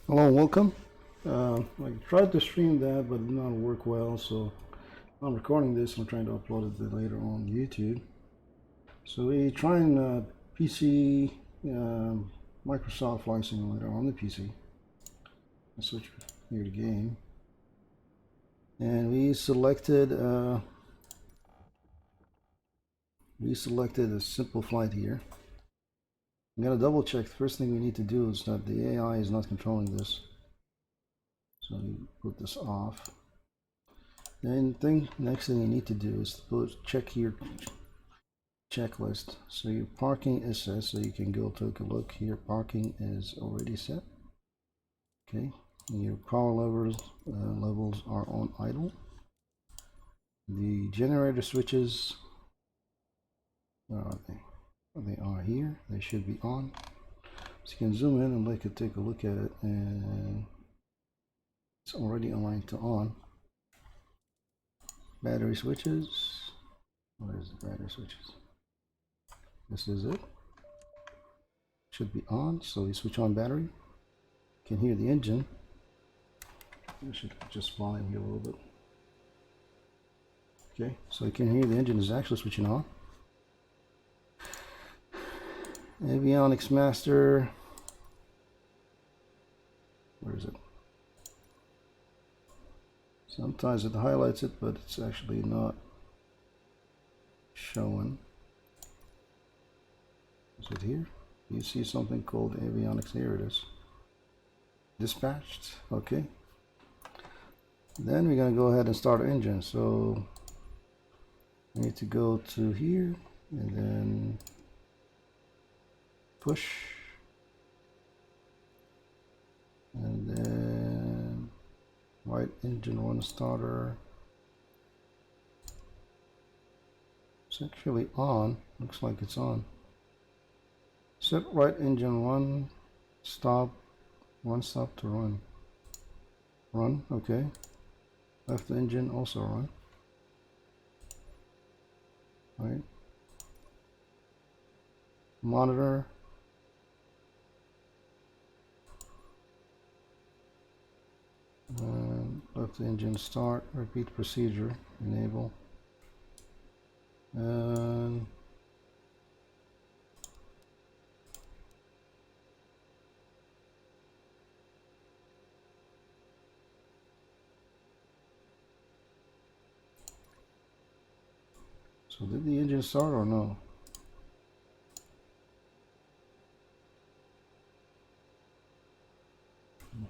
Hello, welcome. I tried to stream that, but it did not work well, so I'm recording this and I'm trying to upload it later on YouTube. So we're trying PC Microsoft Flight Simulator on the PC. I switch here to game, and we selected a simple flight here. I'm gonna double check. The first thing we need to do is that the AI is not controlling this, so you put this off. Then next thing you need to do is check your checklist. So your parking is set, so you can go take a look here. Parking is already set. Okay, and your power levels are on idle. The generator switches, where are they? They are here. They should be on. So you can zoom in and take a look at it, and it's already aligned to on. Battery switches. Where's the battery switches? This is it. Should be on. So you switch on battery. You can hear the engine. I should just volume here a little bit. Okay, so you can hear the engine is actually switching on. Avionics master. Where is it? Sometimes it highlights it, but it's actually not showing. Is it here? You see something called avionics. Here it is. Dispatched. Okay. Then we're gonna go ahead and start engine. So we need to go to here and then push, and then right engine one starter. It's actually on. Looks like it's on. Set right engine one stop, one stop to run. Run, okay. Left engine also run. Right. Monitor. Left engine start. Repeat procedure. Enable. And so did the engine start or no?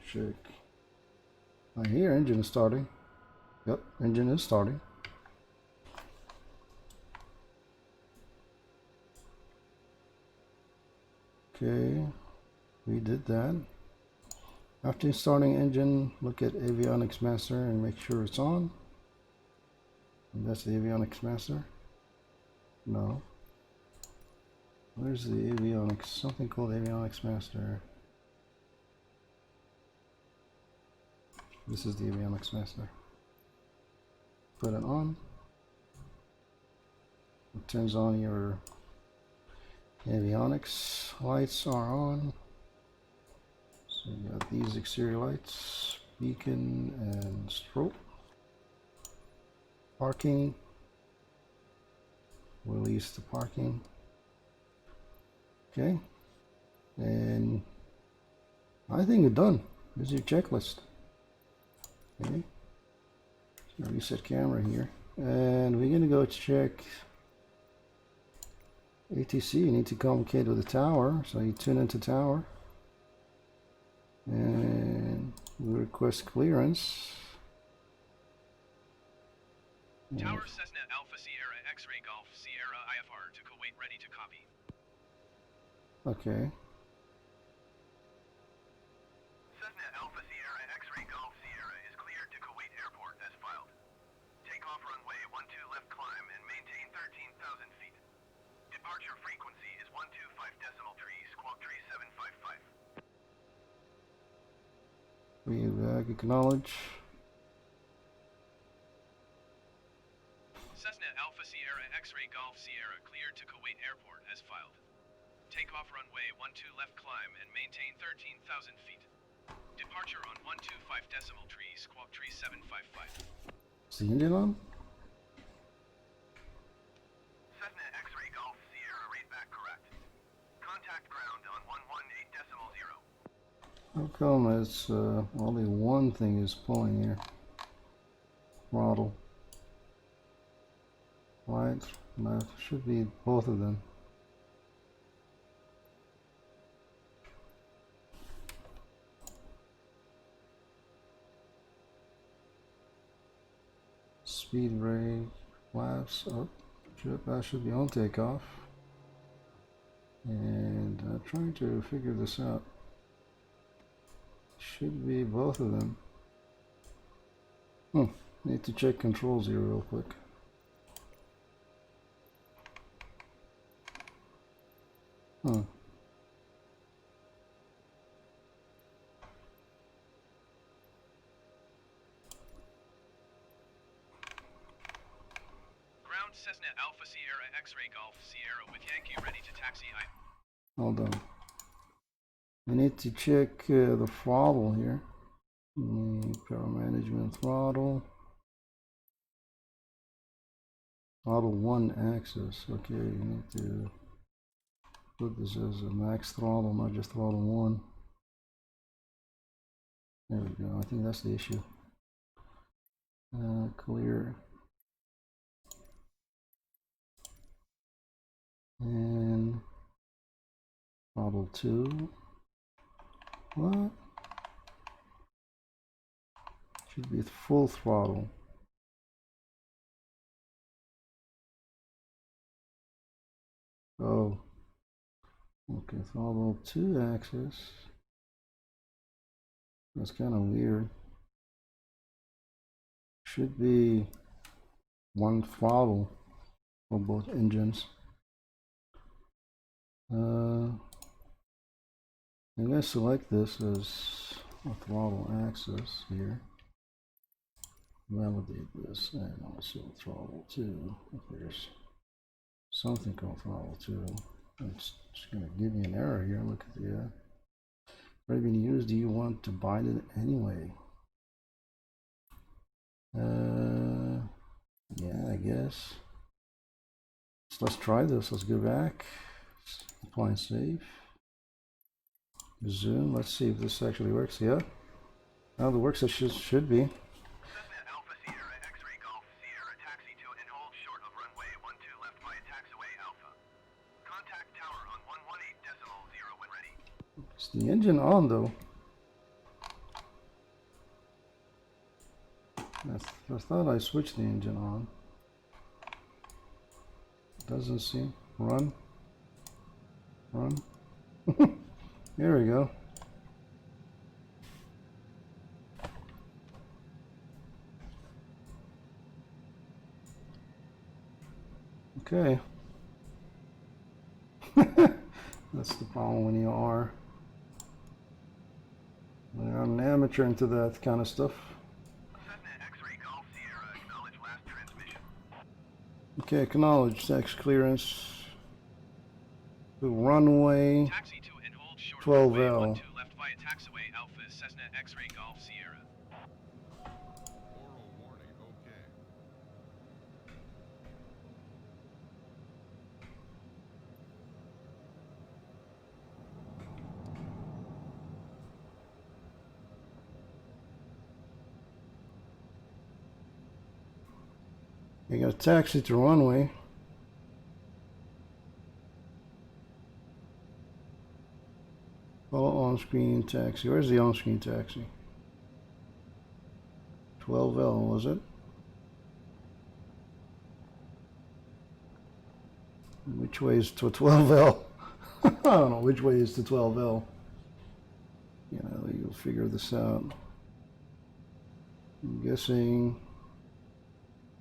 Check. I hear engine is starting. Yep, engine is starting. Okay, we did that. After starting engine, look at avionics master and make sure it's on. And that's the avionics master. No. Where's the avionics? Something called avionics master. This is the avionics master. Put it on. It turns on your avionics. Lights are on. So you got these exterior lights, beacon and strobe. Parking. Release the parking. Okay. And I think you're done. This is your checklist. Okay. So reset camera here. And we're gonna go check ATC. You need to communicate with the tower. So you tune into tower. And we request clearance. Tower Cessna Alpha Sierra X-Ray Golf Sierra IFR to Kuwait ready to copy. Okay. Cessna Alpha Sierra X-Ray Golf Sierra is cleared to Kuwait Airport as filed. Takeoff runway 12 left climb and maintain 13,000 feet. Departure frequency is 125.3 squawk 3755. We acknowledge. Cessna Alpha Sierra X-Ray Golf Sierra cleared to Kuwait Airport as filed. Takeoff runway 12 left climb and maintain 13,000 feet. Departure on 125 decimal tree, squawk tree 755. Is the engine on? Cessna X-ray Golf Sierra readback correct. Contact ground on 118 decimal 0. How come it's only one thing is pulling here? Throttle. Right, left. Should be both of them. Speed brake, flaps up. That should be on takeoff. And I'm trying to figure this out. Should be both of them. Need to check controls here real quick. Ground Cessna Alpha Sierra X-ray Golf Sierra with Yankee ready to taxi. Hold on. I need to check the throttle here. Power management throttle. Throttle 1 axis. Okay, you need to put this as a max throttle, not just throttle 1. There we go. I think that's the issue. Clear. And throttle 2. What? Should be full throttle. Oh. Okay, throttle 2 axis. That's kind of weird. Should be one throttle for both engines. I'm going to select this as a throttle axis here. Validate this and also throttle 2. If there's something called throttle 2, it's just going to give me an error here. Look at the already been used. Do you want to bind it anyway? Yeah, I guess. So let's try this. Let's go back. Apply and save. Zoom. Let's see if this actually works. Yeah. Now the works. It should be. Cessna Alpha Sierra X-ray Golf Sierra taxi to and hold short of runway 12 left via Taxiway Alpha. Contact tower on 118 decimal 0 when ready. Is the engine on though? I thought I switched the engine on. Doesn't seem. Run. Run. There we go. Okay. That's the problem when you are. I'm an amateur into that kind of stuff. Cessna X-ray Golf Sierra acknowledge last transmission. Okay, acknowledge tax clearance. The runway Taxi to and hold short 12L. runway 12 left via Taxiway Alpha Cessna X-ray Golf Sierra. Oral warning, okay. You got a taxi to runway. Follow on-screen taxi. Where's the on-screen taxi? 12L, was it? Which way is to 12L? I don't know which way is to 12L. You know, you'll figure this out. I'm guessing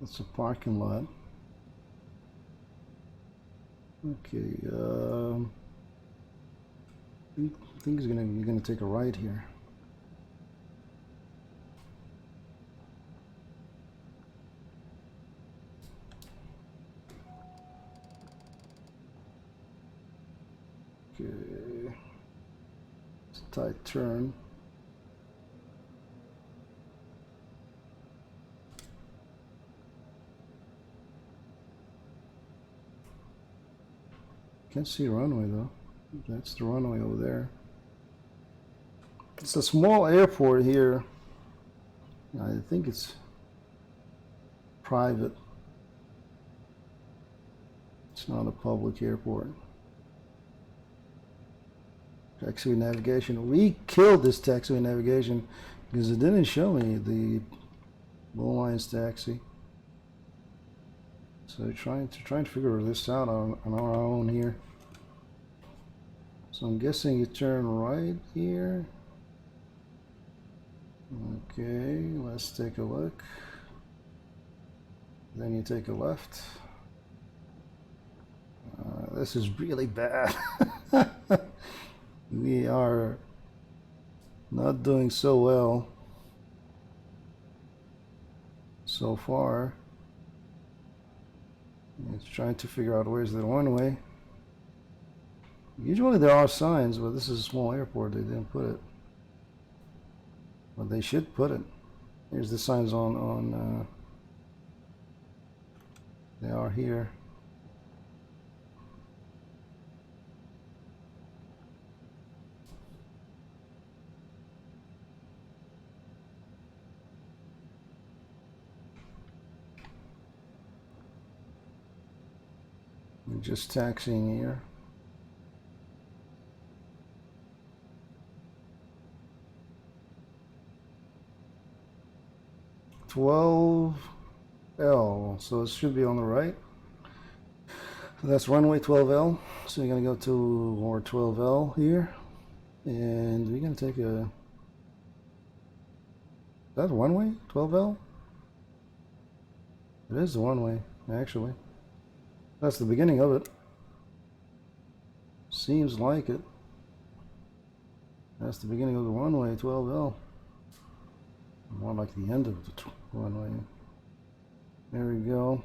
it's a parking lot. Okay, I think you're gonna take a right here. Okay, it's a tight turn. can't see runway though. That's the runway over there. It's a small airport here. I think it's private. It's not a public airport. Taxiway Navigation. We killed this Taxiway Navigation because it didn't show me the Blue Lines taxi. So trying to figure this out on our own here. So I'm guessing you turn right here. Okay, let's take a look. Then you take a left. This is really bad. We are not doing so well so far. It's trying to figure out where's the one way. Usually there are signs, but this is a small airport. They didn't put it. But they should put it. Here's the signs on they are here. We're just taxiing here. $12L, so it should be on the right. So that's runway 12L. So you're gonna go to our 12L here, and we're gonna take a. Is that runway 12L? It is the runway, actually. That's the beginning of it. Seems like it. That's the beginning of the runway 12L. More like the end of the runway. There we go.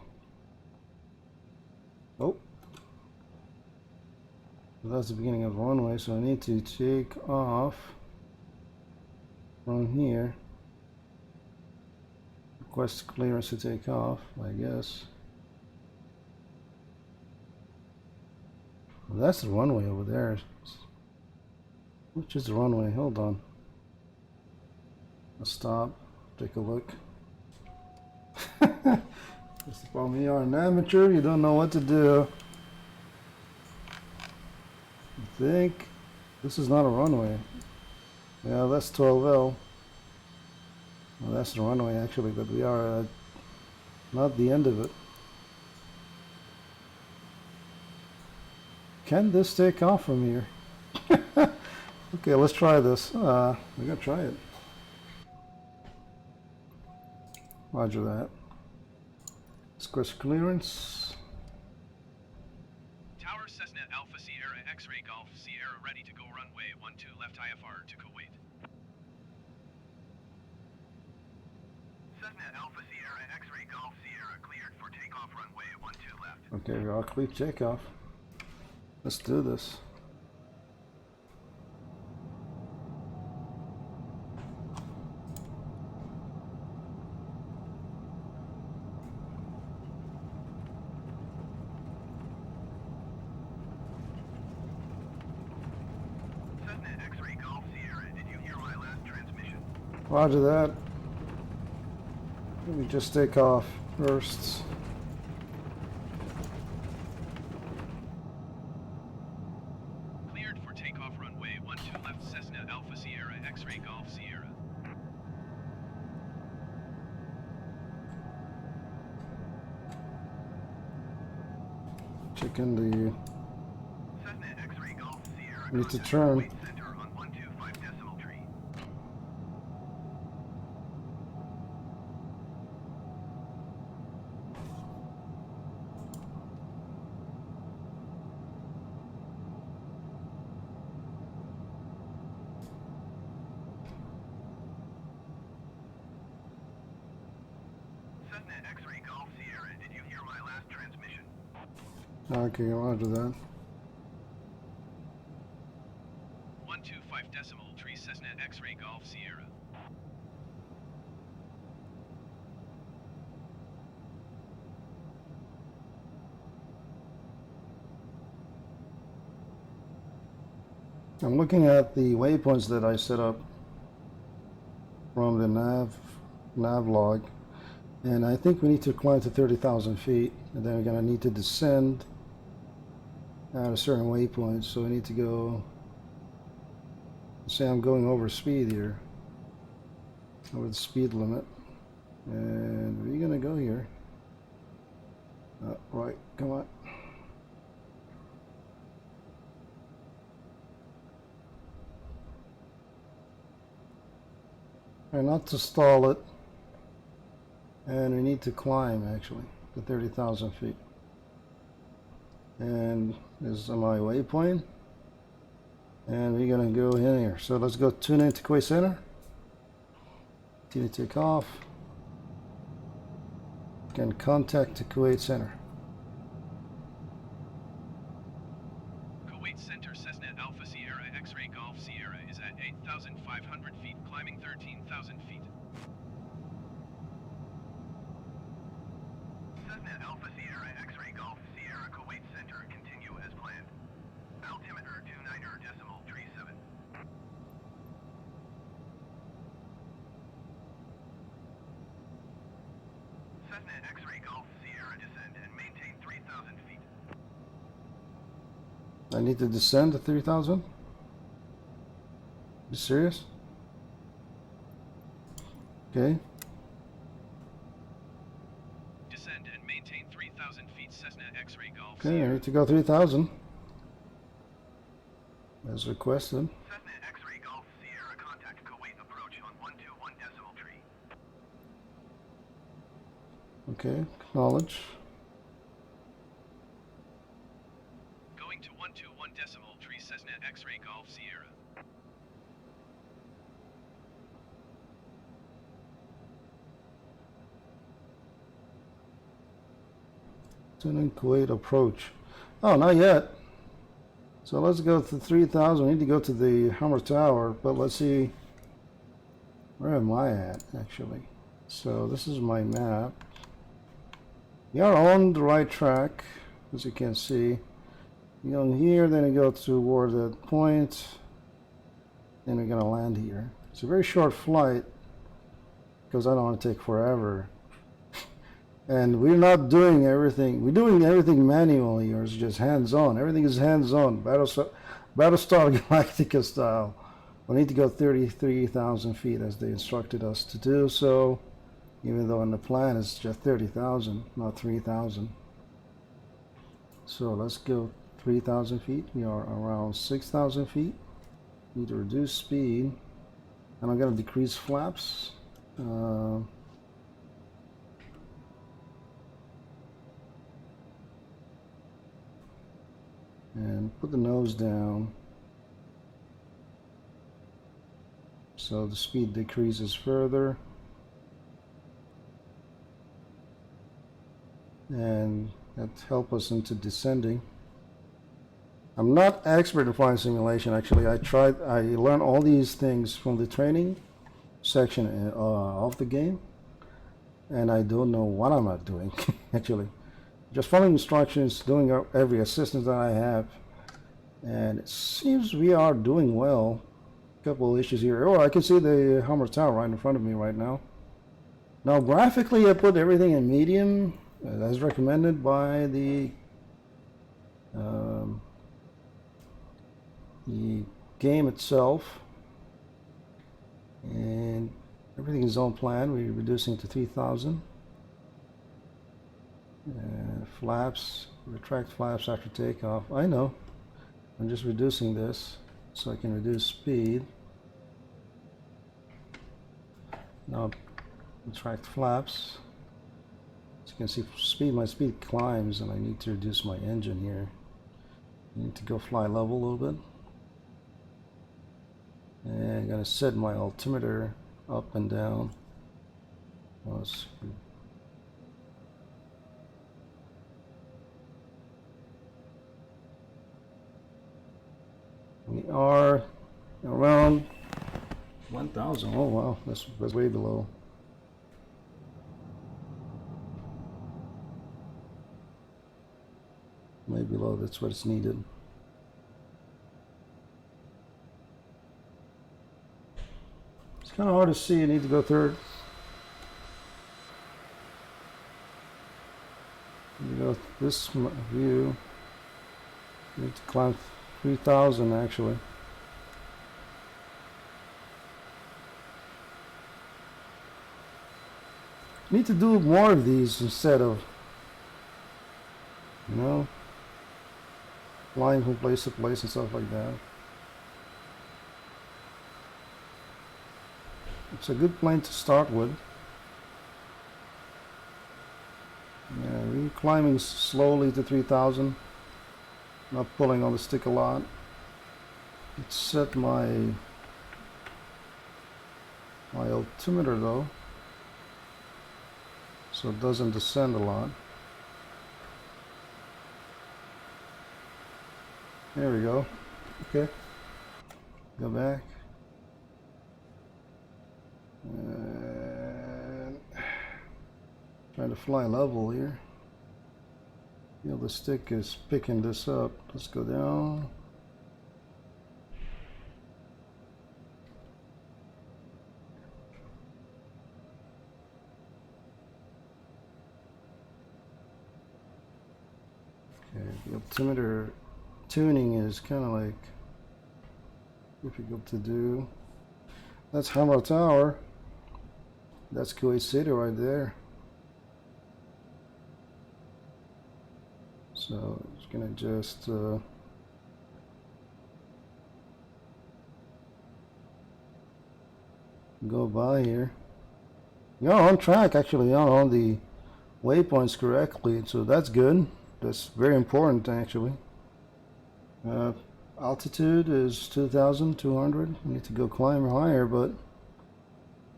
Oh. That's the beginning of the runway, so I need to take off from here. Request clearance to take off, I guess. Well, that's the runway over there. Which is the runway? Hold on. Let's stop. Take a look. That's the problem. You are an amateur. You don't know what to do. I think this is not a runway. Yeah, that's 12L. Well, that's the runway actually, but we are not the end of it. Can this take off from here? Okay, let's try this. We're gonna try it. Roger that. Request clearance. Tower Cessna Alpha Sierra X-Ray Golf Sierra ready to go runway 12 left IFR to Kuwait. Cessna Alpha Sierra X-Ray Golf Sierra cleared for takeoff runway 12 left. Okay, we're all clear takeoff. Let's do this. Cessna X-Ray Golf Sierra, did you hear my last transmission? Roger that. Let me just take off first. Cleared for takeoff runway 12 left Cessna Alpha Sierra X-Ray Golf Sierra. Checking the. Cessna X-Ray Golf Sierra. Need to turn. Kuwait Center on 125 decimal tree. Cessna X-Ray Golf Sierra, did you hear my last transmission? Okay, roger that. 125 decimal tree Cessna X-Ray Golf Sierra. I'm looking at the waypoints that I set up from the nav log, and I think we need to climb to 30,000 feet, and then we're going to need to descend at a certain waypoint. So we need to go, say I'm going over speed here, over the speed limit, and we're going to go here. Right, come on. Try not to stall it, and we need to climb actually to 30,000 feet. And this is my waypoint, and we're gonna go in here. So let's go tune into Kuwait Center. Tune to take off. Can contact the Kuwait Center. Kuwait Center, Cessna Alpha Sierra X-Ray Golf Sierra is at 8,500 feet, climbing 13,000 feet. Cessna Alpha Sierra X-Ray Golf Sierra Kuwait Center, continue as planned. Altimeter 29.37. Cessna X-Ray Golf Sierra descend and maintain 3,000 feet. I need to descend to 3,000? You serious? Okay. Descend and maintain 3,000 feet. Cessna X-Ray Golf Okay, I Sierra. need to go 3,000. As requested. Cessna X-Ray Golf Sierra, contact Kuwait approach on 121 decimal tree. Okay, acknowledge. Going to 121 decimal tree. Cessna X-Ray Golf Sierra. Tuning Kuwait approach. Oh, not yet. So let's go to 3,000. We need to go to the Hammer Tower, but let's see. Where am I at, actually? So this is my map. We are on the right track, as you can see. You go here, then you go toward that point, then we're gonna land here. It's a very short flight, because I don't want to take forever. And we're not doing everything. We're doing everything manually, or it's just hands-on. Everything is hands-on, Battlestar Galactica style. We need to go 33,000 feet as they instructed us to do so, even though in the plan it's just 30,000, not 3,000. So let's go 3,000 feet. We are around 6,000 feet. Need to reduce speed, and I'm going to decrease flaps. And put the nose down so the speed decreases further, and that helps us into descending. I'm not expert in flying simulation. Actually, I learned all these things from the training section of the game, and I don't know what I'm not doing actually. Just following instructions, doing every assistance that I have, and it seems we are doing well. A couple of issues here. Oh, I can see the Hammer Tower right in front of me right now. Now, graphically, I put everything in medium, as recommended by the game itself, and everything is on plan. We're reducing to 3,000. Flaps, retract flaps after takeoff. I know. I'm just reducing this so I can reduce speed. Now retract flaps. As you can see, my speed climbs, and I need to reduce my engine here. I need to go fly level a little bit. And I'm going to set my altimeter up and down. We are around 1,000. Oh wow, that's way below. Way below. That's what it's needed. It's kind of hard to see. You need to go third. You go this view. You need to climb 3,000 actually. You need to do more of these instead of, you know, flying from place to place and stuff like that. It's a good plane to start with. Yeah, we're climbing slowly to 3,000. Not pulling on the stick a lot. It's set my altimeter though, so it doesn't descend a lot. There we go. Okay. Go back. And trying to fly level here. You know, the stick is picking this up. Let's go down. Okay, the altimeter tuning is kind of like difficult to do. That's Hammer Tower. That's Kuwait City right there. So it's gonna just go by here. You're on track actually. You're on the waypoints correctly, so that's good. That's very important actually. Altitude is 2,200. You need to go climb higher, but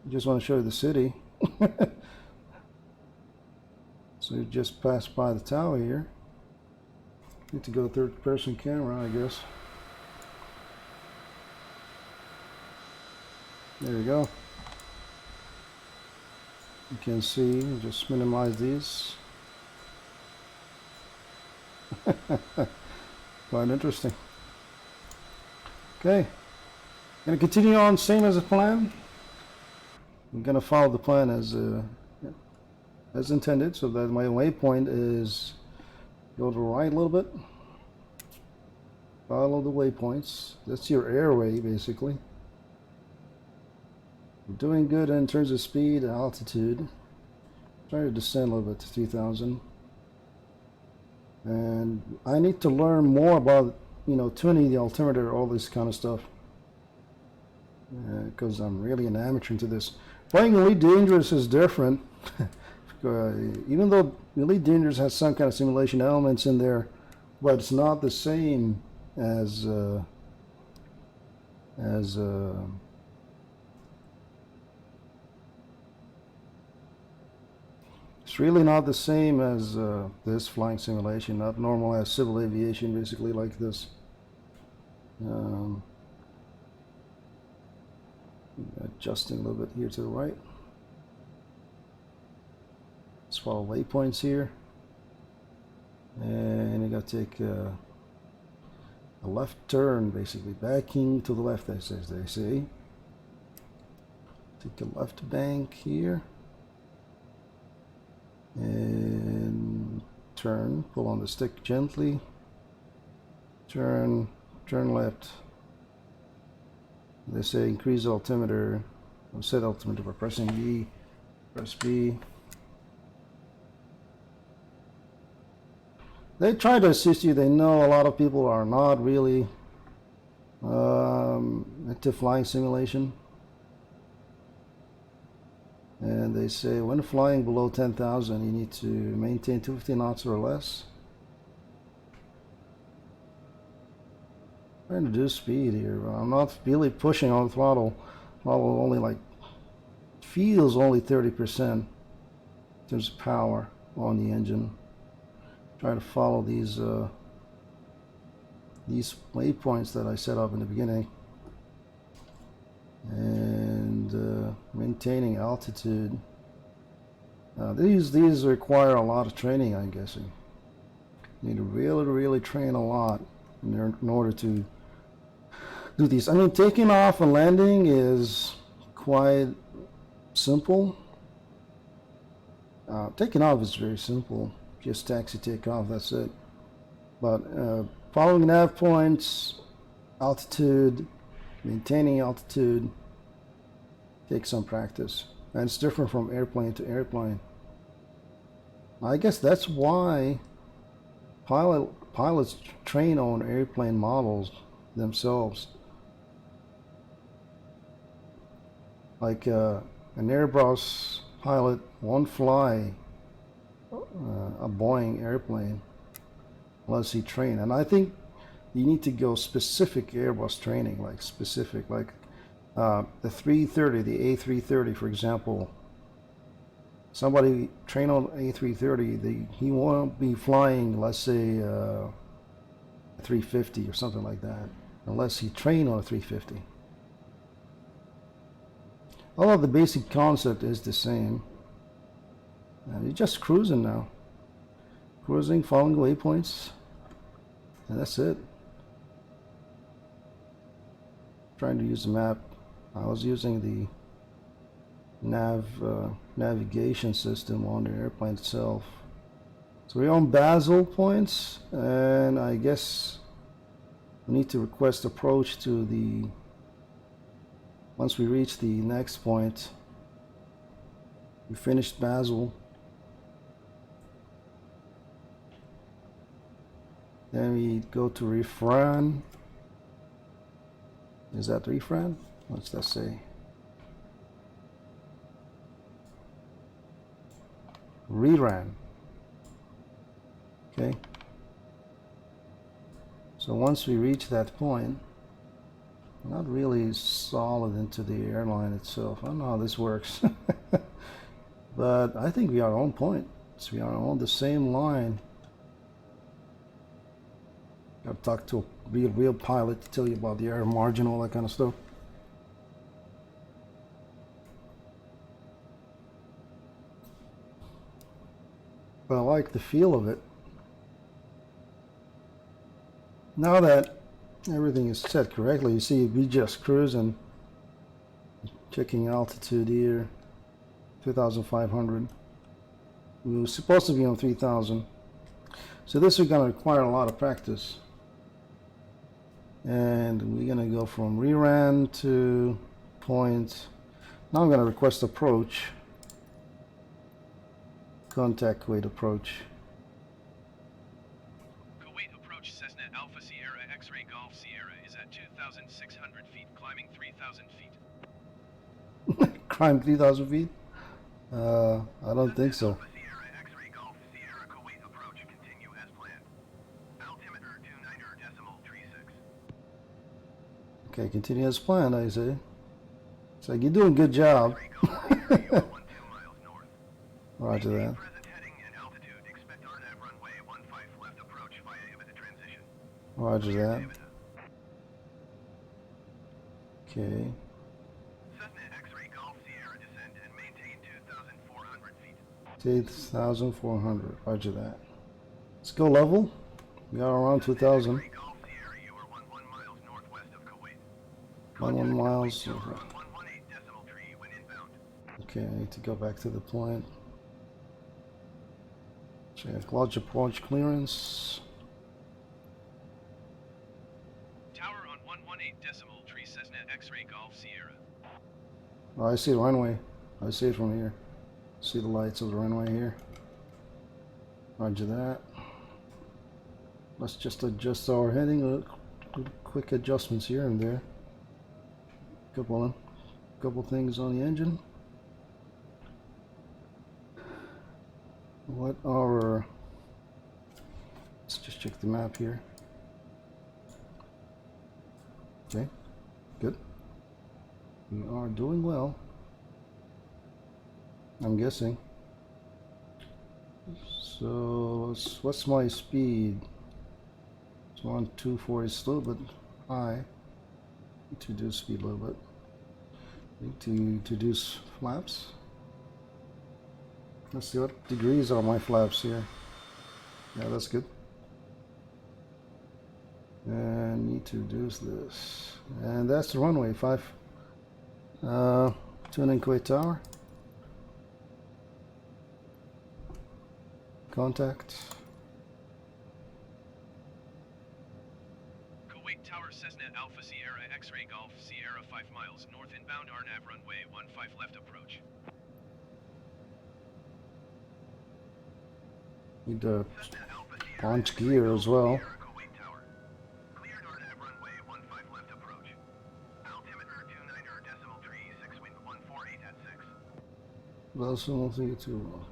I just want to show you the city. So you just passed by the tower here. Need to go third person camera, I guess. There you go. You can see, just minimize these. Quite interesting. Okay, gonna continue on same as the plan. I'm gonna follow the plan as intended, so that my waypoint is go to the right a little bit. Follow the waypoints. That's your airway basically. We're doing good in terms of speed and altitude. Try to descend a little bit to 3,000. And I need to learn more about, you know, tuning the altimeter, all this kind of stuff, because I'm really an amateur into this. Playing Elite Dangerous is different. Even though Elite Dangerous has some kind of simulation elements in there, but it's not the same as it's really not the same as this flying simulation, not normal as civil aviation, basically like this. Adjusting a little bit here to the right. Let's follow waypoints here. And you got to take a left turn, basically backing to the left, as they say. Take a left bank here. And turn, pull on the stick gently, turn left. They say increase altimeter, or set altimeter by pressing B, press B. They try to assist you. They know a lot of people are not really into flying simulation. And they say when flying below 10,000, you need to maintain 250 knots or less. Trying to do speed here, but I'm not really pushing on the throttle. Throttle only like feels only 30% in terms of power on the engine. Try to follow these waypoints that I set up in the beginning. And maintaining altitude. These require a lot of training, I'm guessing. You need to really train a lot in order to do these. I mean, taking off and landing is quite simple. Taking off is very simple. Just taxi, take off, that's it. But following nav points, altitude, maintaining altitude takes some practice. And it's different from airplane to airplane. I guess that's why pilots train on airplane models themselves. Like an Airbus pilot won't fly a Boeing airplane unless he trained. And I think you need to go specific Airbus training, like specific, like the 330, the A330, for example. Somebody train on A330, he won't be flying, let's say, a 350 or something like that, unless he trained on a 350. Although the basic concept is the same. You're just cruising now. Cruising, following waypoints, and that's it. Trying to use the map. I was using the navigation system on the airplane itself. So we're on Basel points, and I guess we need to request approach to the, once we reach the next point, we finished Basel, then we go to refran. Is that refran? What's that say? Reran. Okay. So once we reach that point, not really solid into the airline itself. I don't know how this works. But I think we are on point. So we are on the same line. Gotta talk to a real pilot to tell you about the air margin, all that kind of stuff. But I like the feel of it. Now that everything is set correctly, you see we just cruising, checking altitude here, 2,500. We were supposed to be on 3,000. So this is going to require a lot of practice. And we're going to go from reran to point. Now I'm going to request approach. Contact Kuwait approach. Kuwait approach Cessna Alpha Sierra X-Ray Golf Sierra is at 2,600 feet, climbing 3,000 feet. Climb 3,000 feet? I don't think so. Alpha Sierra X-Ray Golf Sierra Kuwait approach continue as planned. Altimeter 29.36. Okay, continue as planned, I say. It's like you're doing a good job. Roger that. Present heading and altitude. Expect RNAV runway 15 left approach via Ibiza transition. Roger that. Okay. Cessna X-Ray Golf Sierra descend and maintain 2,400 feet. 8,400. Roger that. Let's go level. We are around 2,000. X-Ray Golf Sierra, you are 11 miles northwest of Kuwait. 11 miles. Tower on 118 decimal tree when inbound. Okay, I need to go back to the point. Check large approach clearance. Tower on 118 decimal tree Cessna X-Ray Golf Sierra. Oh, I see the runway. I see it from here. See the lights of the runway here. Roger that. Let's just adjust our heading. Quick adjustments here and there. Couple things on the engine. What are, let's just check the map here. Okay, good. We are doing well, I'm guessing. So what's my speed? It's 124. It's a little bit high. Need to reduce speed a little bit. Need to introduce flaps. Let's see what degrees are my flaps here. Yeah, that's good. And need to reduce this. And that's the runway 5. Tuning Kuwait Tower. Contact. Kuwait Tower Cessna Alpha Sierra X-Ray Golf Sierra 5 miles north inbound RNAV runway 15 left approach. Need to Cessna Alpha Sierra launch X-Ray gear Golf as well. Sierra Kuwait Tower. Cleared RNAV runway 15 left approach. Altimeter 29.36 wind 148 at 6. Also, we'll see it too.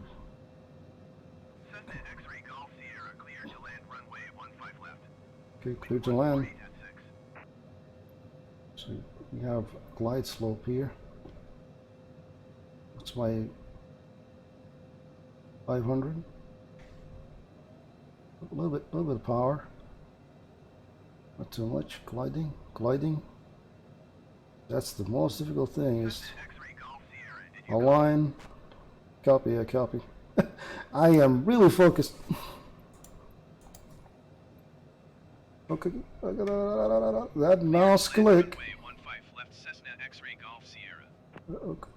Cessna X-Ray Golf Sierra cleared to land runway 15 left. Okay, clear to land. 148 at 6. So we have glide slope here. That's why 500. A little bit of power. Not too much. Gliding. That's the most difficult thing is Cessna X-Ray Golf Sierra, did you align. Copy, I copy. I am really focused. Okay, that mouse click. runway 15 left Cessna X-Ray Golf Sierra. Okay.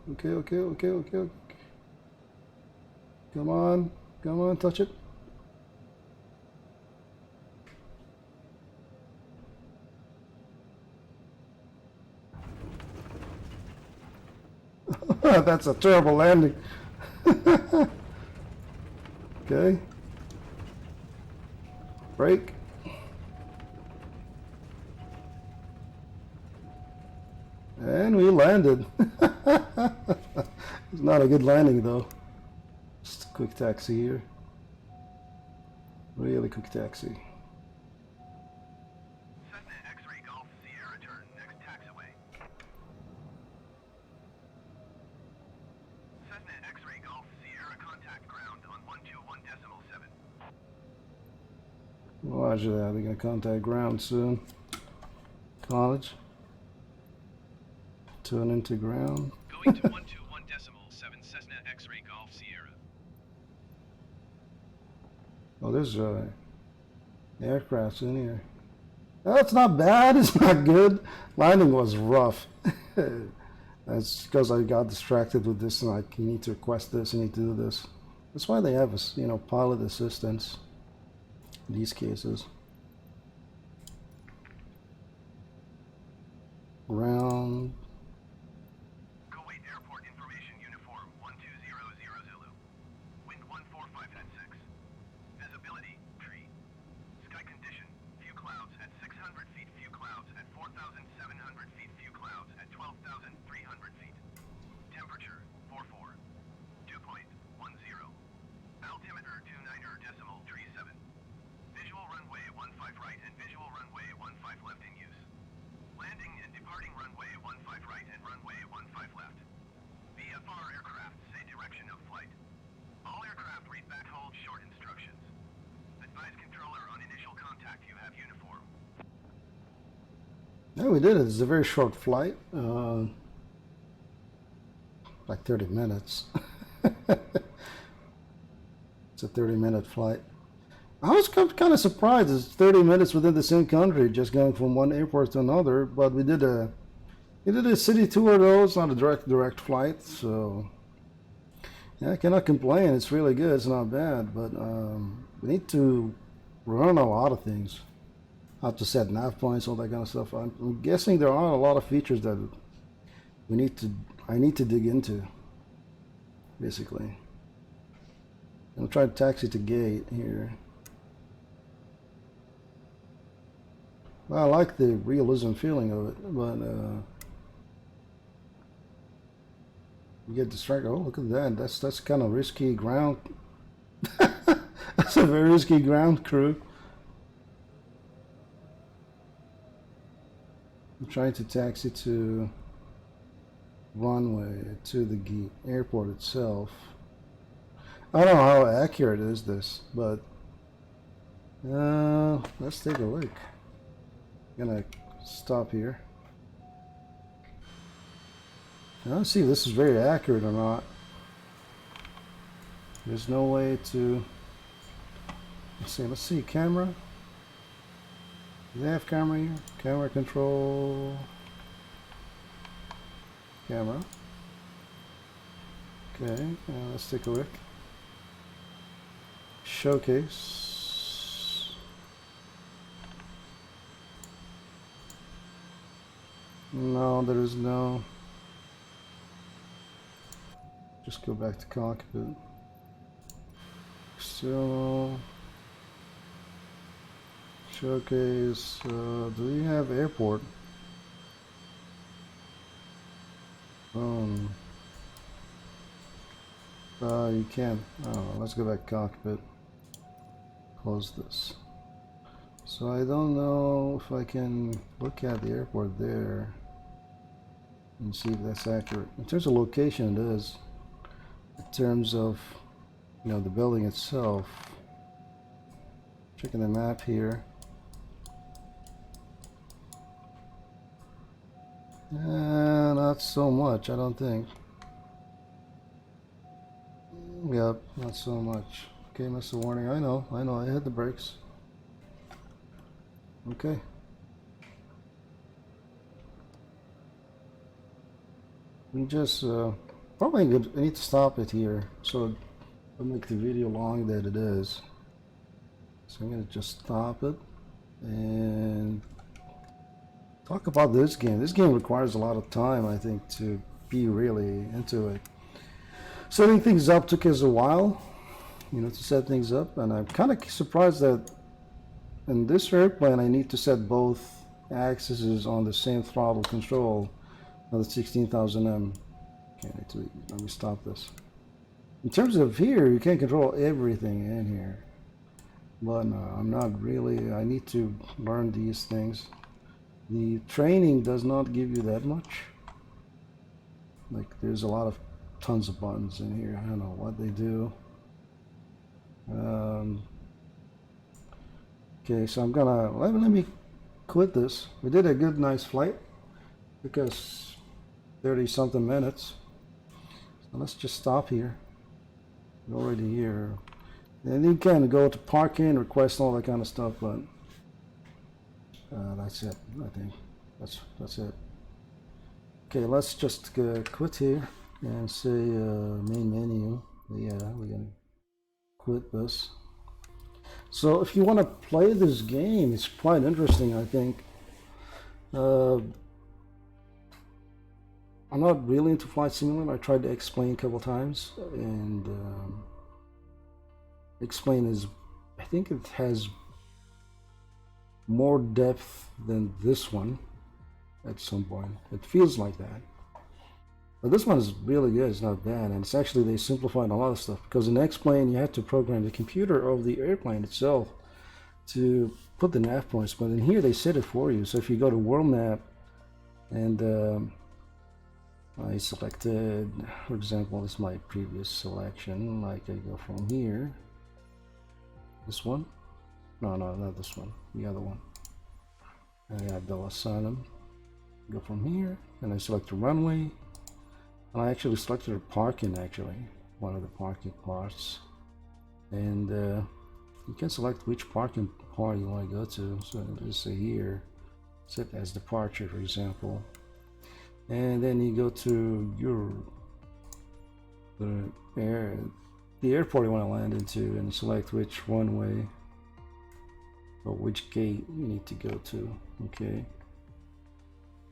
Come on, touch it. That's a terrible landing. Okay. Brake. And we landed. It's not a good landing though. Just a quick taxi here. Really quick taxi. Cessna X-Ray Golf Sierra turn next taxiway. Cessna X-Ray Golf Sierra contact ground on 121.7. Roger that. They're gonna contact ground soon. College. Turn into ground. Going to 121.7 Cessna X-Ray Golf Sierra. Oh, there's aircrafts in here. That's not bad. It's not good. Landing was rough. That's because I got distracted with this, and like, you need to request this, you need to do this. That's why they have a pilot assistance in these cases. Ground. Kuwait Airport Information Uniform 1200 Zulu. Wind 145 at 6. Visibility, tree. Sky condition, few clouds at 600 feet, few clouds at 4,700 feet, few clouds at 12,300 feet. Temperature, 44. Dew point, 10. Altimeter 29.37. Visual runway 15 right and visual runway 15 left in use. Landing and departing runway 15 right and runway 15 left. VFR aircraft say direction of flight. All aircraft read back hold short instructions. Advise controller on initial contact you have uniform. Yeah, we did it. It's a very short flight. Like 30 minutes. It's a 30-minute flight. I was kind of surprised. It's 30 minutes within the same country, just going from one airport to another. But we did a city tour though. It's not a direct flight, so yeah, I cannot complain. It's really good. It's not bad. But we need to learn a lot of things. How to set nav points, all that kind of stuff. I'm guessing there are a lot of features that I need to dig into. Basically, I'm trying to taxi to gate here. Well, I like the realism feeling of it, but you get distracted. Oh, look at that! That's kind of risky ground. That's a very risky ground crew. I'm trying to taxi to runway to the airport itself. I don't know how accurate is this, but let's take a look. I'm gonna stop here. Let's see if this is very accurate or not. There's no way to. Let's see, camera. Do they have camera here? Camera control. Camera. Okay, let's take a look. Showcase. No, there is no. Just go back to cockpit. External. Showcase. Do we have airport? You can. Oh, let's go back to cockpit. Close this. So I don't know if I can look at the airport there and see if that's accurate. In terms of location, it is. In terms of, the building itself. Checking the map here. Not so much, I don't think. Yep, not so much. Okay, missed a warning. I know, I hit the brakes. Okay. We just, probably I need to stop it here, so I'll make the video long that it is. So I'm gonna just stop it and talk about this game. This game requires a lot of time, I think, to be really into it. Setting things up took us a while, to set things up, and I'm kind of surprised that in this airplane I need to set both axes on the same throttle control of the 16,000M. Okay, let me stop this. In terms of here, you can control everything in here, but no, I'm not really. I need to learn these things. The training does not give you that much. Like, there's a lot of tons of buttons in here. I don't know what they do. Okay, so I'm gonna let me quit this. We did a good, nice flight. Took us 30 something minutes. So let's just stop here. We're already here. And you can go to parking, request all that kind of stuff, but that's it. I think that's it. Okay, let's just quit here and say main menu. Yeah, we're gonna quit this. So if you want to play this game, it's quite interesting, I think. I'm not really into Flight Simulator. I tried to explain a couple times, and explain is, I think it has more depth than this one at some point. It feels like that. But this one is really good. It's not bad, and it's actually, they simplified a lot of stuff, because in X-Plane you have to program the computer of the airplane itself to put the nav points, but in here they set it for you. So if you go to world map and I selected, for example, this is my previous selection, like I go from here, this one, no, not this one, the other one, I have Del Asylum, go from here, and I select the runway, and I actually selected a parking, actually, one of the parking parts, and you can select which parking part you want to go to. So let's say here, set as departure, for example, and then you go to the airport you want to land into, and select which runway or which gate you need to go to. Okay,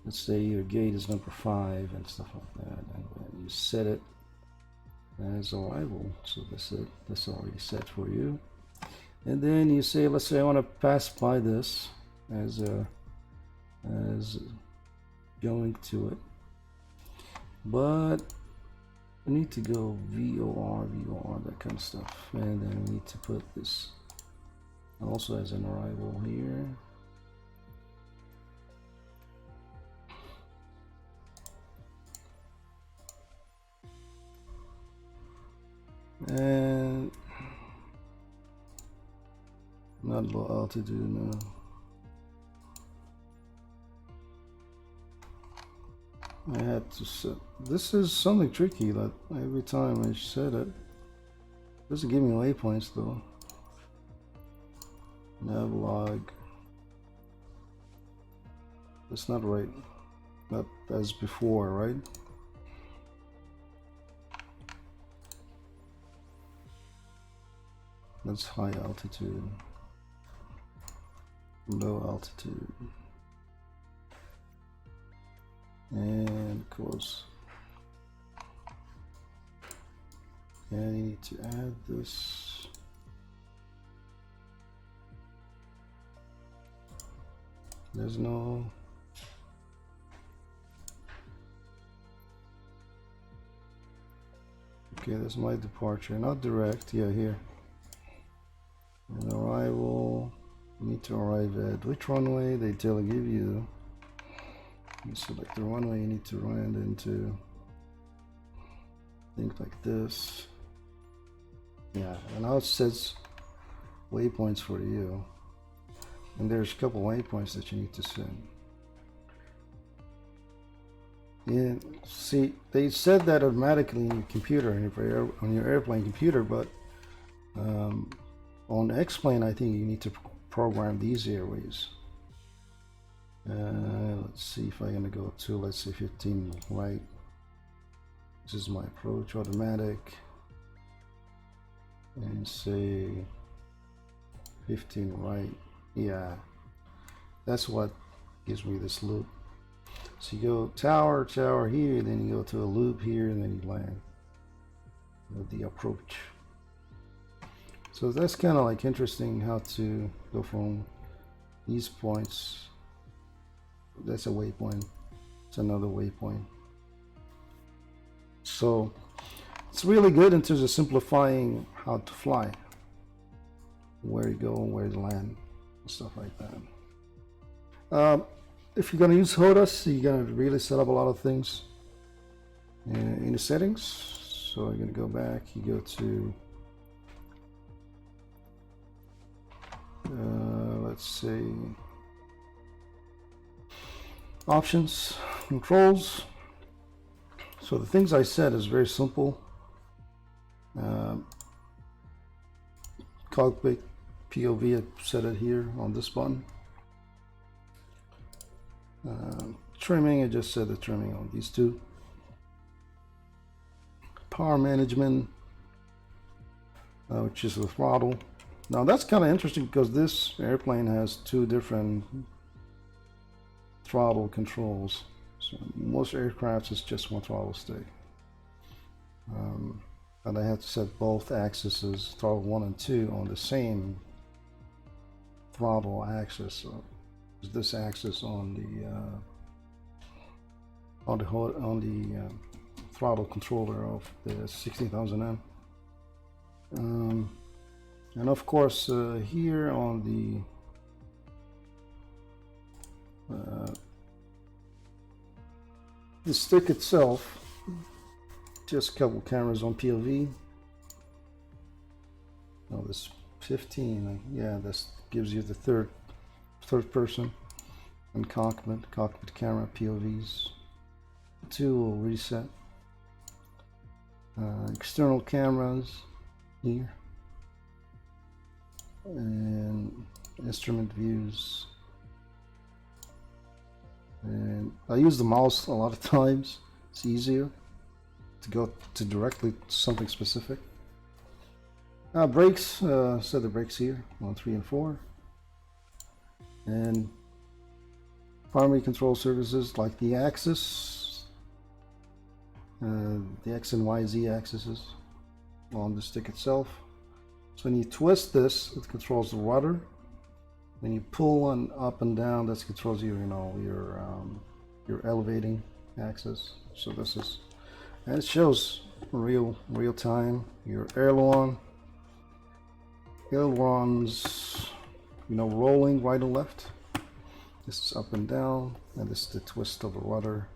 let's say your gate is number 5 and stuff like that, and then you set it as arrival. So that's already set for you. And then you say, let's say I want to pass by this as going to it, but we need to go VOR, that kind of stuff, and then we need to put this also as an arrival here. And not low altitude, no. I had to set. This is something tricky that every time I set it, doesn't give me waypoints though. Nav log. That's not right. Not as before, right? That's high altitude, low altitude, and close. And I need to add this. There's no. Okay, that's my departure, not direct. Yeah, here. And arrival. You need to arrive at which runway? They give you. You select the runway you need to land into. Think like this. Yeah, and now it says waypoints for you. And there's a couple waypoints that you need to set. Yeah, see, they said that automatically in your computer, on your airplane computer, but on X-Plane, I think you need to program these airways. Let's see if I'm gonna go to, let's say 15 right. This is my approach, automatic, and say 15 right. Yeah, that's what gives me this loop. So you go tower, tower here, then you go to a loop here, and then you land with the approach. So that's kind of like interesting how to go from these points. That's a waypoint. It's another waypoint. So it's really good in terms of simplifying how to fly, where you go, where to land, stuff like that. If you're going to use HOTAS, you're going to really set up a lot of things in the settings. So you're going to go back, you go to, let's say, options, controls. So the things I said is very simple. Cockpit POV, I set it here on this button. Trimming, I just set the trimming on these two. Power management, which is the throttle. Now that's kind of interesting because this airplane has two different throttle controls. So most aircrafts is just one throttle stick. And I have to set both axes, throttle 1 and 2, on the same throttle axis. So this axis on the throttle controller of the 16000M. And of course here on the stick itself, just a couple cameras on POV. Oh, this 15, yeah, this gives you the third person and cockpit camera POVs. 2 will reset. External cameras here, and instrument views. And I use the mouse a lot of times. It's easier to go to directly to something specific. Brakes, set the brakes here on 3 and 4. And primary control surfaces like the axis, the X and Y, Z axes on the stick itself. So when you twist this, it controls the rudder. When you pull on up and down, that controls your elevating axis. So this is, and it shows real time your ailerons, rolling right and left. This is up and down, and this is the twist of the rudder,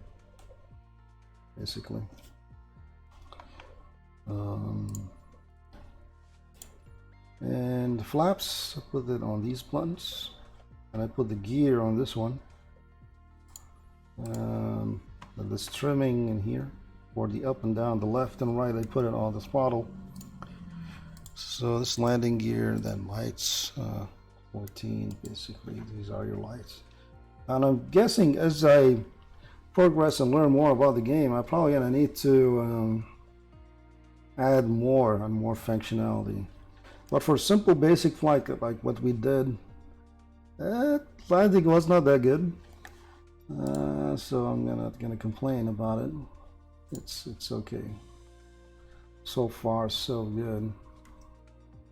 basically. And the flaps, I put it on these buttons, and I put the gear on this one. And this trimming in here, or the up and down, the left and right, I put it on the throttle. So this landing gear, then lights, 14, basically, these are your lights. And I'm guessing as I progress and learn more about the game, I'm probably gonna need to add more and more functionality. But for simple basic flight like what we did, landing was not that good. So I'm not gonna complain about it. It's okay. So far so good.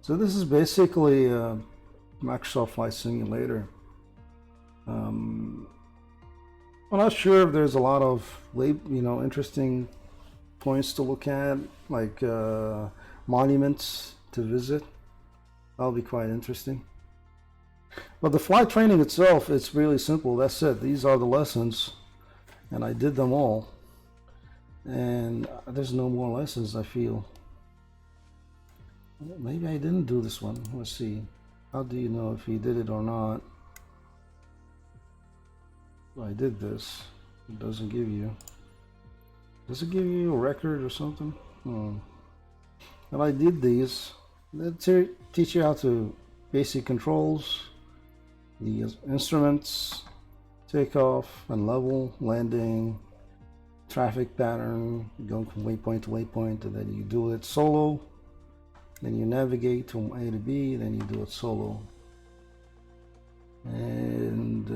So this is basically Microsoft Flight Simulator. I'm not sure if there's a lot of interesting points to look at, like monuments to visit. That'll be quite interesting. But the flight training itself, it's really simple. That's it. These are the lessons, and I did them all. And there's no more lessons, I feel. Maybe I didn't do this one. Let's see. How do you know if he did it or not? Well, I did this. It doesn't give you. Does it give you a record or something? But I did these. They teach you how to basic controls, the instruments, takeoff and level, landing, traffic pattern, going from waypoint to waypoint, and then you do it solo. Then you navigate from A to B, then you do it solo. And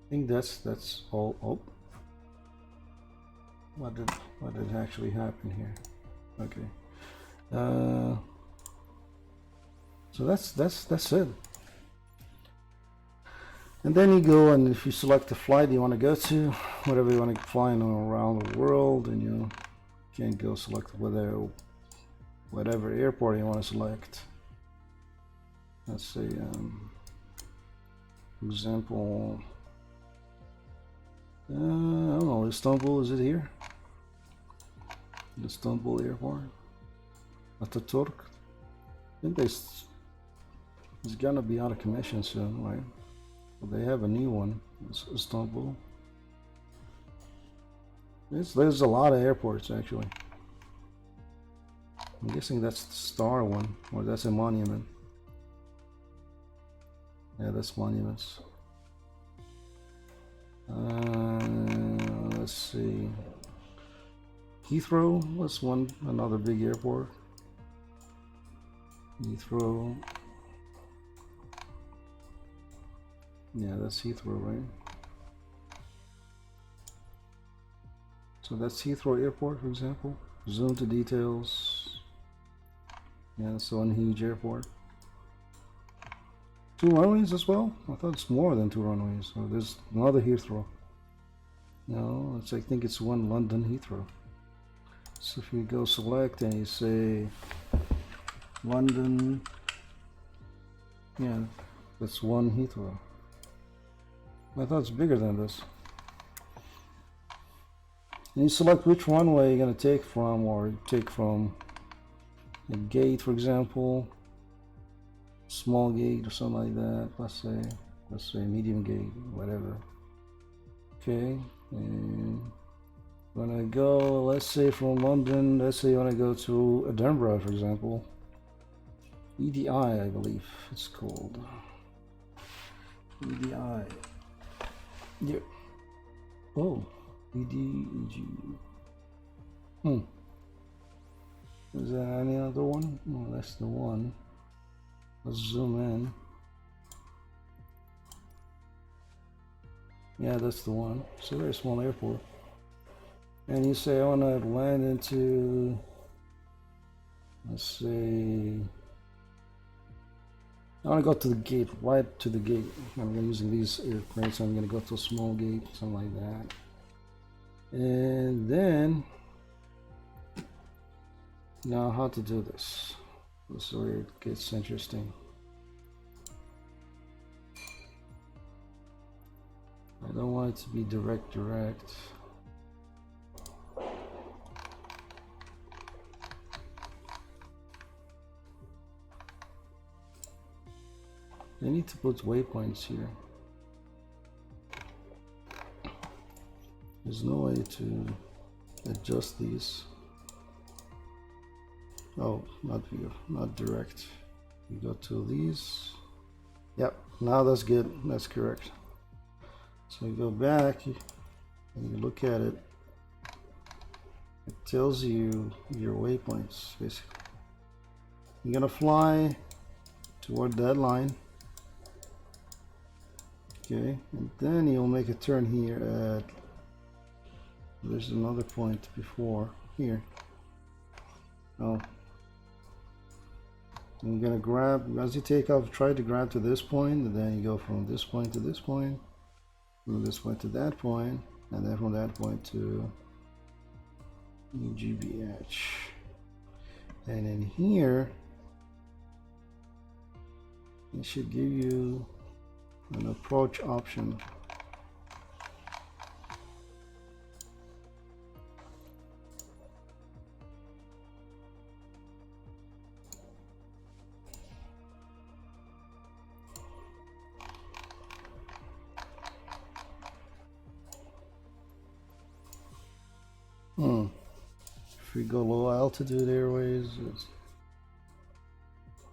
I think that's all. Oh, what did actually happen here? Okay. So that's it. And then you go, and if you select the flight you want to go to, whatever you want to fly around the world, and you can go select whatever airport you want to select. Let's say, for example, I don't know, Istanbul, is it here? Istanbul airport, Ataturk. I think it's gonna be out of commission soon, right? Well, they have a new one. It's Istanbul. There's a lot of airports actually. I'm guessing that's the star one, or that's a monument. Yeah, that's monuments. Let's see. Heathrow was another big airport. Heathrow. Yeah, that's Heathrow, right? So that's Heathrow Airport, for example. Zoom to details. Yeah, that's one huge airport. 2 runways as well? I thought it's more than 2 runways. So there's another Heathrow. No, I think it's one London Heathrow. So if you go select and you say London, yeah, that's one Heathrow. I thought it's bigger than this. And you select which runway you're going to take from, or take from a gate, for example, small gate or something like that. Let's say medium gate, whatever. Okay, and when I go, let's say from London, let's say you want to go to Edinburgh, for example. EDI, I believe it's called. EDI. Yep. Oh, EG. Is there any other one? No, that's the one. Let's zoom in. Yeah, that's the one. It's a very small airport. And you say, I want to land into, let's say, I want to go to the gate, right to the gate. I'm using these airplanes, so I'm going to go to a small gate, something like that. And then, now how to do this. This is where it gets interesting. I don't want it to be direct. I need to put waypoints here. There's no way to adjust these. Oh, not view, not direct. You go to these. Yep, now that's good. That's correct. So you go back and you look at it. It tells you your waypoints, basically. You're gonna fly toward that line. Okay, and then you'll make a turn here at, there's another point before here. Oh, you're gonna grab, as you take off, try to grab to this point, and then you go from this point to this point, from this point to that point, and then from that point to GBH. And in here, it should give you an approach option. If we go low altitude airways, it's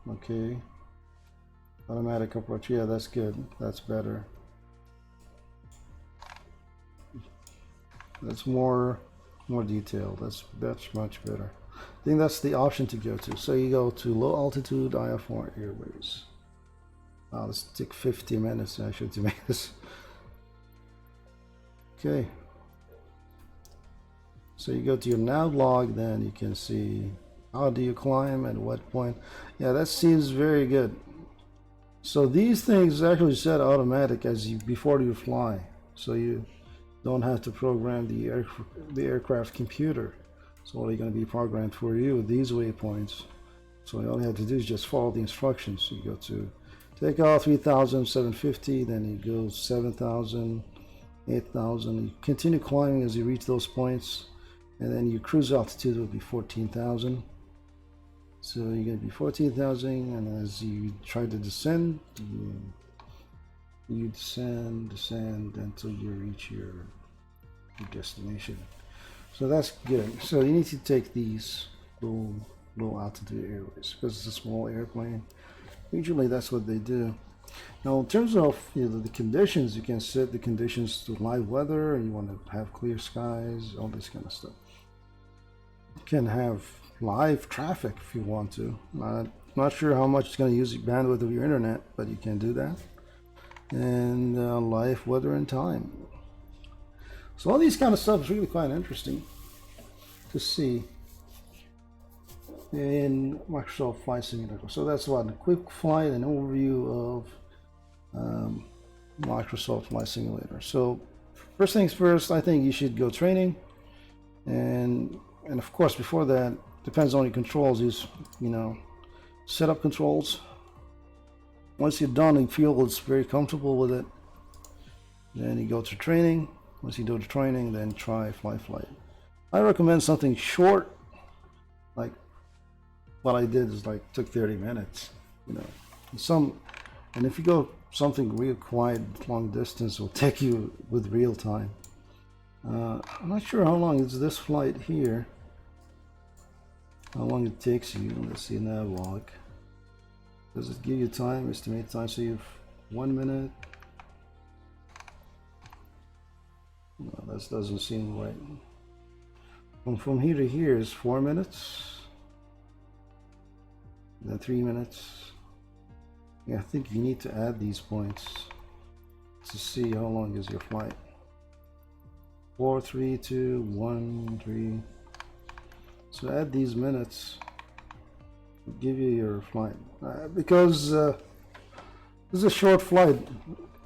okay. Automatic approach, yeah, that's good. That's better. That's more detailed. That's much better. I think that's the option to go to. So you go to low altitude IFR airways. Wow, this took 50 minutes actually to make this. Okay. So you go to your nav log, then you can see how do you climb, at what point. Yeah, that seems very good. So these things actually set automatic as you before you fly, so you don't have to program the aircraft computer. It's only going to be programmed for you with these waypoints. So all you have to do is just follow the instructions. So you go to take off 3,750, then you go 7,000, 8,000. You continue climbing as you reach those points, and then your cruise altitude will be 14,000. So you're going to be 14,000, and as you try to descend, you descend until you reach your destination. So that's good. So you need to take these low altitude airways because it's a small airplane. Usually that's what they do. Now in terms of the conditions, you can set the conditions to live weather, and you want to have clear skies, all this kind of stuff. You can have live traffic if you want to. Not sure how much it's going to use the bandwidth of your internet, but you can do that. And live weather and time. So all these kind of stuff is really quite interesting to see in Microsoft Flight Simulator. So that's what a quick flight and overview of Microsoft Flight Simulator. So first things first, I think you should go training, and of course before that, depends on your controls, is setup controls. Once you're done and feel it's very comfortable with it, then you go to training. Once you do the training, then try flight. I recommend something short, like what I did is like took 30 minutes, and if you go something real quiet, long distance, will take you with real time. I'm not sure how long is this flight here, how long it takes you. Let's see, nav log. Does it give you time, estimate time? So you have 1 minute. No, that doesn't seem right. From here to here is 4 minutes. Then 3 minutes. Yeah, I think you need to add these points to see how long is your flight. 4, 3, 2, 1, 3. So add these minutes. Give you your flight because this is a short flight.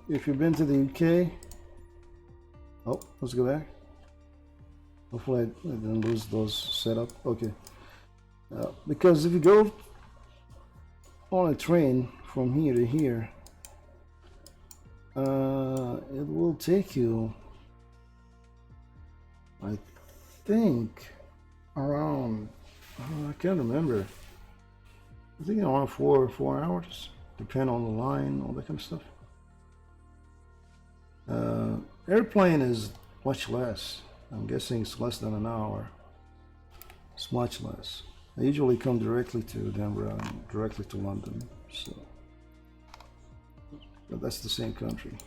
If you've been to the UK, oh, let's go back. Hopefully I didn't lose those setup. Okay, because if you go on a train from here to here, it will take you, I think, around I can't remember. I think around 4 hours, depend on the line, all that kind of stuff. Airplane is much less. I'm guessing it's less than an hour. It's much less. I usually come directly to Denver and directly to London, so but that's the same country.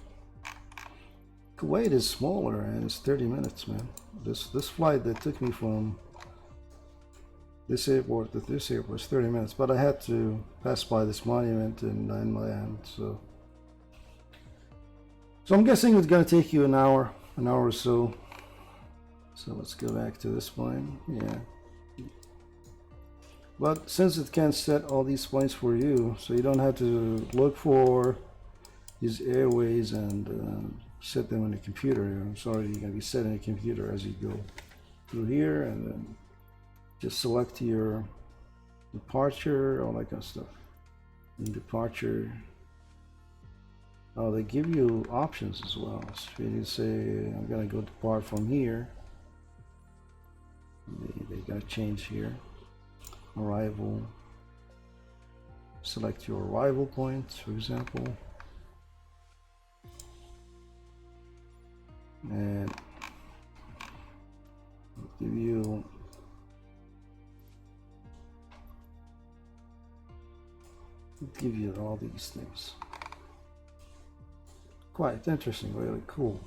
Kuwait is smaller and it's 30 minutes, man. This flight that took me from this airport to this airport is 30 minutes, but I had to pass by this monument and then land. So I'm guessing it's gonna take you an hour or so. So let's go back to this plane. Yeah. But since it can set all these points for you, so you don't have to look for these airways and set them on the computer. I'm sorry, you're gonna be setting the computer as you go through here, and then just select your departure, all that kind of stuff. In departure, oh, they give you options as well. So you say, I'm gonna go depart from here. They gotta change here. Arrival. Select your arrival point, for example. And give you all these things. Quite interesting, really cool.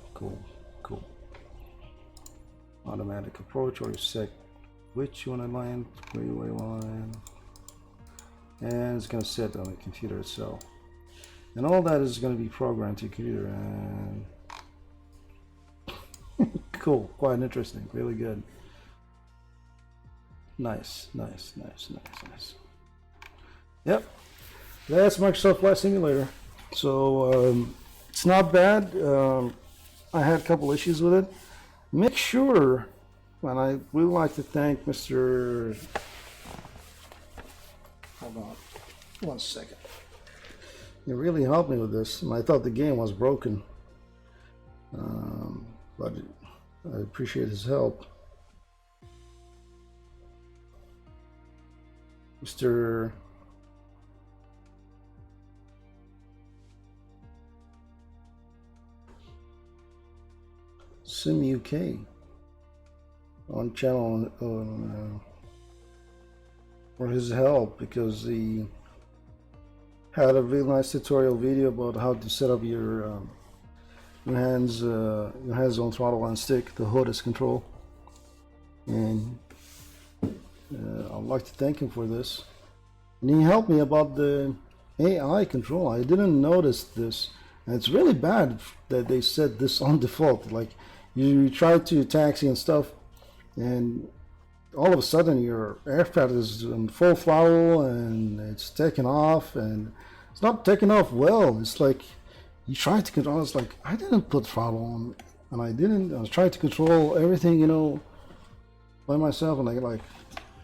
Automatic approach, or you set which you want to land, where you want to land, and it's going to set on the computer itself. And all that is going to be programmed to your computer, and cool, quite interesting, really good. Nice. Yep, that's Microsoft Flight Simulator. So it's not bad. I had a couple issues with it. Make sure, and I would like to thank Mr. Hold on, 1 second. He really helped me with this, and I thought the game was broken, but I appreciate his help. Mr. Sim UK on channel for his help, because he had a really nice tutorial video about how to set up your hands on throttle and stick, the HOTAS control, and I'd like to thank him for this. And he helped me about the AI control. I didn't notice this, and it's really bad that they set this on default. Like, you try to taxi and stuff, and all of a sudden your aircraft is in full throttle and it's taking off, and it's not taking off well. It's like you try to control. It's like, I didn't put throttle on, and I was trying to control everything, by myself, and like,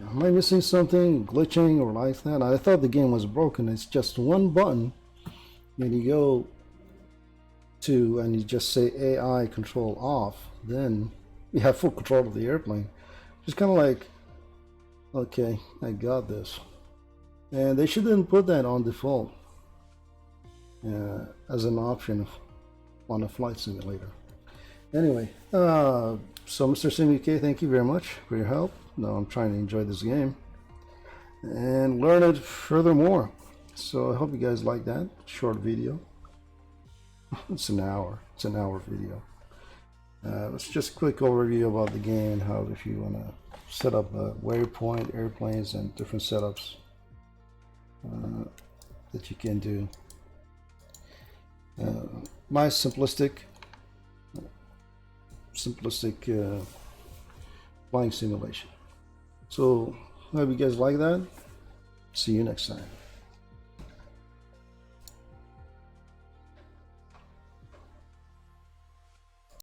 am I missing something, glitching or like that? I thought the game was broken. It's just one button, and you go to, and you just say AI control off, then you have full control of the airplane. Just kind of like, okay, I got this. And they shouldn't put that on default as an option on a flight simulator. Anyway, so Mr. Sim UK, thank you very much for your help. Now I'm trying to enjoy this game and learn it furthermore. So I hope you guys like that short video. It's an hour video. It's just a quick overview about the game and how, if you want to set up a waypoint, airplanes, and different setups that you can do. Nice simplistic flying simulation. So I hope you guys like that. See you next time.